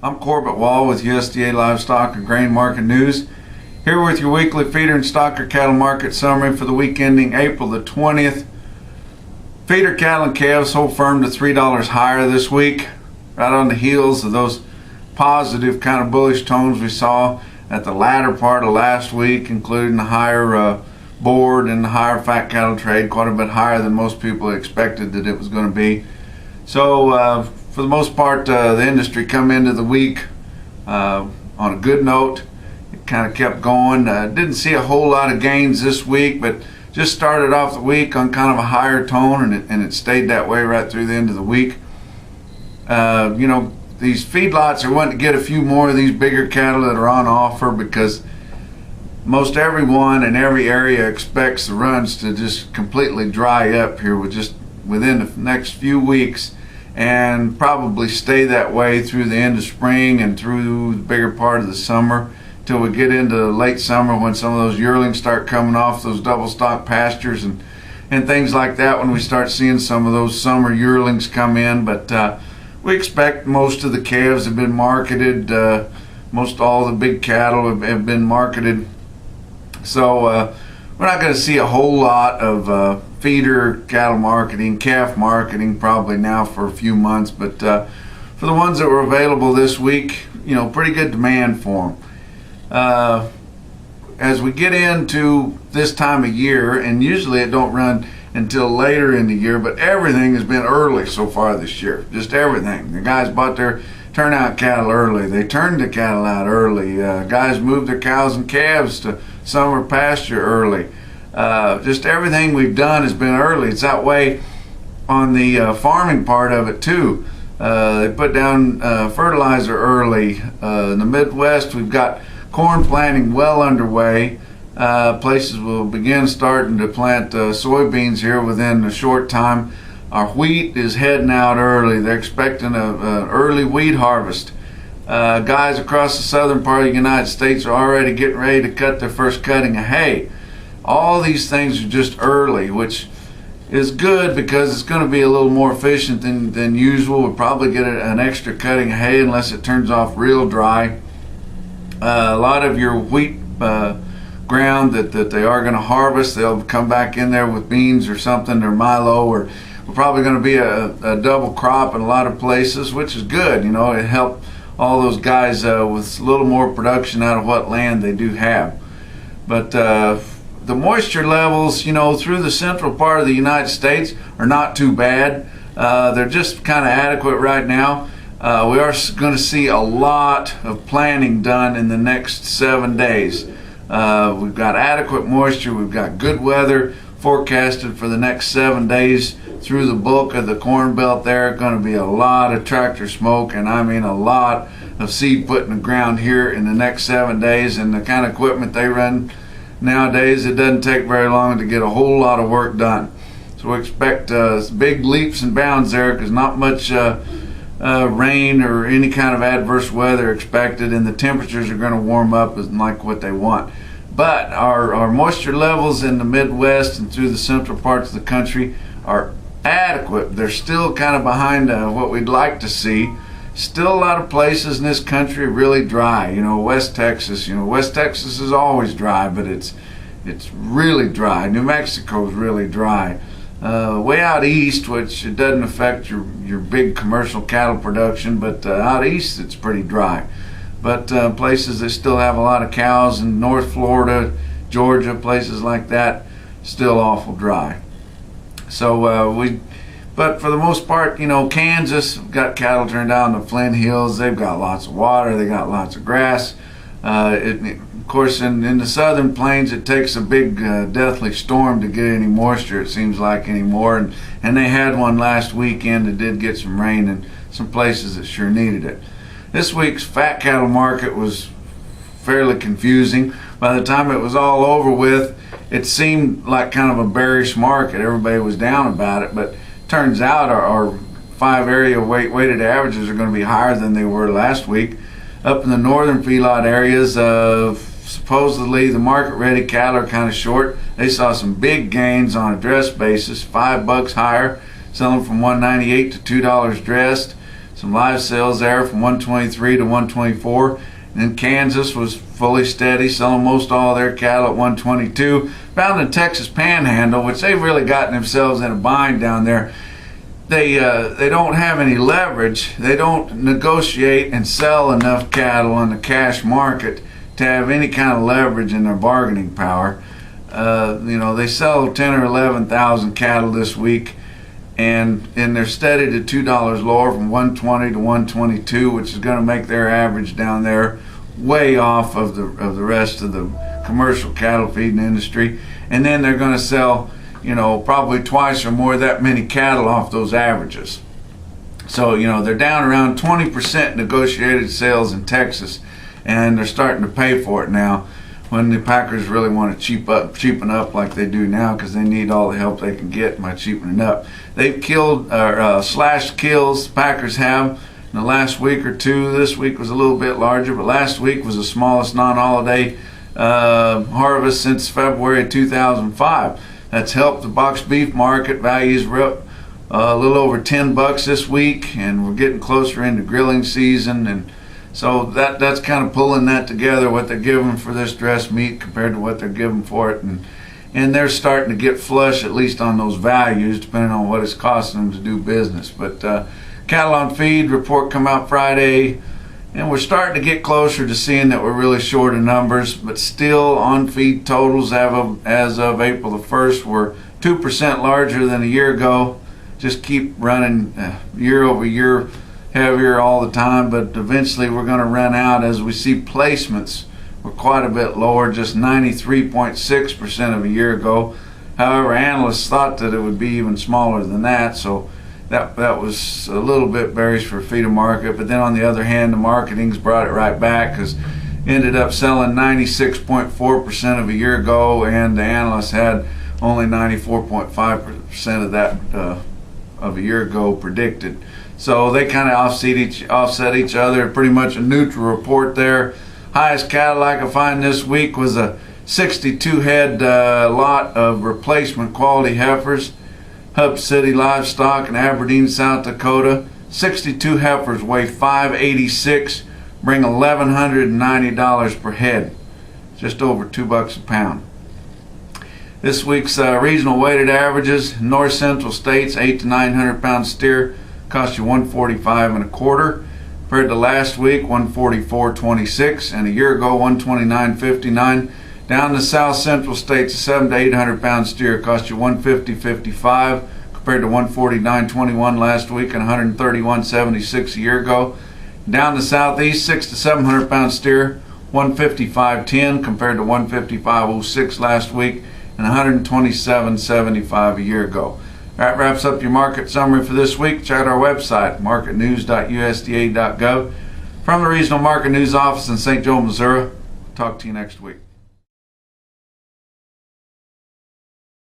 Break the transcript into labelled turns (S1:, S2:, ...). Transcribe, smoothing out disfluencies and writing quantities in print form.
S1: I'm Corbett Wall with USDA Livestock and Grain Market News, here with your weekly feeder and stocker cattle market summary for the week ending April the 20th. Feeder cattle and calves hold firm to $3 higher this week, right on the heels of those positive kind of bullish tones we saw at the latter part of last week, including the higher board and the higher fat cattle trade, quite a bit higher than most people expected that it was going to be. So for the most part, the industry come into the week on a good note. It kind of kept going. Didn't see a whole lot of gains this week, but just started off the week on kind of a higher tone, and it stayed that way right through the end of the week. These feedlots are wanting to get a few more of these bigger cattle that are on offer, because most everyone in every area expects the runs to just completely dry up here within the next few weeks, and probably stay that way through the end of spring and through the bigger part of the summer, till we get into late summer when some of those yearlings start coming off those double stock pastures and things like that, when we start seeing some of those summer yearlings come in. But we expect most of the calves have been marketed. Most all the big cattle have been marketed. So we're not going to see a whole lot of feeder cattle marketing, calf marketing probably now for a few months. But for the ones that were available this week, pretty good demand for them. As we get into this time of year, and usually it don't run until later in the year, but everything has been early so far this year. Just everything. The guys bought their turnout cattle early. They turned the cattle out early. Guys moved their cows and calves to summer pasture early. Just everything we've done has been early. It's that way on the farming part of it too. They put down fertilizer early. In the Midwest, we've got corn planting well underway. Places will begin starting to plant soybeans here within a short time. Our wheat is heading out early. They're expecting an early wheat harvest. Guys across the southern part of the United States are already getting ready to cut their first cutting of hay. All these things are just early, which is good because it's going to be a little more efficient than usual. We'll probably get an extra cutting of hay unless it turns off real dry. A lot of your wheat ground that they are going to harvest, they'll come back in there with beans or something, or milo, or we're probably going to be a double crop in a lot of places, which is good. It helped all those guys with a little more production out of what land they do have. But the moisture levels, through the central part of the United States are not too bad. They're just kind of adequate right now. We are going to see a lot of planting done in the next 7 days. We've got adequate moisture. We've got good weather forecasted for the next 7 days through the bulk of the corn belt. There going to be a lot of tractor smoke, and I mean a lot of seed put in the ground here in the next 7 days. And the kind of equipment they run nowadays, it doesn't take very long to get a whole lot of work done. So we expect big leaps and bounds there, because not much rain or any kind of adverse weather expected, and the temperatures are going to warm up like what they want. But our moisture levels in the Midwest and through the central parts of the country are adequate. They're still kind of behind what we'd like to see. Still a lot of places in this country really dry. West Texas. West Texas is always dry, but it's really dry. New Mexico is really dry. Way out east, which it doesn't affect your big commercial cattle production, but out east it's pretty dry. But places that still have a lot of cows in North Florida, Georgia, places like that, still awful dry. So but for the most part, Kansas got cattle turned out in the Flint Hills. They've got lots of water. They got lots of grass. Of course, in the southern plains, it takes a big deathly storm to get any moisture, it seems like, anymore. And they had one last weekend that did get some rain in some places that sure needed it. This week's fat cattle market was fairly confusing. By the time it was all over with, it seemed like kind of a bearish market. Everybody was down about it, but turns out our 5 area weighted averages are going to be higher than they were last week. Up in the northern feedlot areas, supposedly the market ready cattle are kind of short. They saw some big gains on a dress basis, $5 higher, selling from $1.98 to $2 dressed. some live sales there from 123 to 124. And then Kansas was fully steady, selling most all their cattle at 122. Found the Texas Panhandle, which they've really gotten themselves in a bind down there. They don't have any leverage. They don't negotiate and sell enough cattle in the cash market to have any kind of leverage in their bargaining power. They sell 10 or 11,000 cattle this week, and they're steady to $2 lower from 120 to 122, which is going to make their average down there way off of the rest of the commercial cattle feeding industry. And then they're going to sell, probably twice or more that many cattle off those averages. So, they're down around 20% negotiated sales in Texas, and they're starting to pay for it now when the packers really want to cheapen up like they do now, because they need all the help they can get by cheapening up. They've killed or slashed kills, packers have, in the last week or two. This week was a little bit larger, but last week was the smallest non-holiday harvest since February 2005. That's helped the box beef market. Values were up a little over $10 this week, and we're getting closer into grilling season, and so that's kind of pulling that together, what they're giving for this dressed meat compared to what they're giving for it, and they're starting to get flush, at least on those values, depending on what it's costing them to do business. But cattle on feed report come out Friday, and we're starting to get closer to seeing that we're really short of numbers, but still on feed totals as of April the 1st were 2% larger than a year ago. Just keep running year over year heavier all the time, but eventually we're going to run out as we see placements were quite a bit lower, just 93.6% of a year ago. However, analysts thought that it would be even smaller than that, so that was a little bit bearish for feeder market. But then on the other hand, the marketing's brought it right back, because ended up selling 96.4% of a year ago, and the analysts had only 94.5% of that of a year ago predicted. So they kind of offset each other. Pretty much a neutral report there. Highest cattle I could find this week was a 62 head lot of replacement quality heifers. Hub City Livestock in Aberdeen, South Dakota. 62 heifers weigh 586, bring $1,190 per head. Just over $2 a pound. This week's regional weighted averages: north central states, 8 to 900 pound steer cost you $145 1/4, compared to last week $144.26, and a year ago $129.59. Down the south central states, a 7 to 800 pound steer cost you $150.55, compared to $149.21 last week and $131.76 a year ago. Down the southeast, 6 to 700 pound steer, $155.10 compared to $155.06 last week and $127.75 a year ago. That wraps up your market summary for this week. Check out our website, marketnews.usda.gov. From the Regional Market News Office in St. Joe, Missouri. Talk to you next week.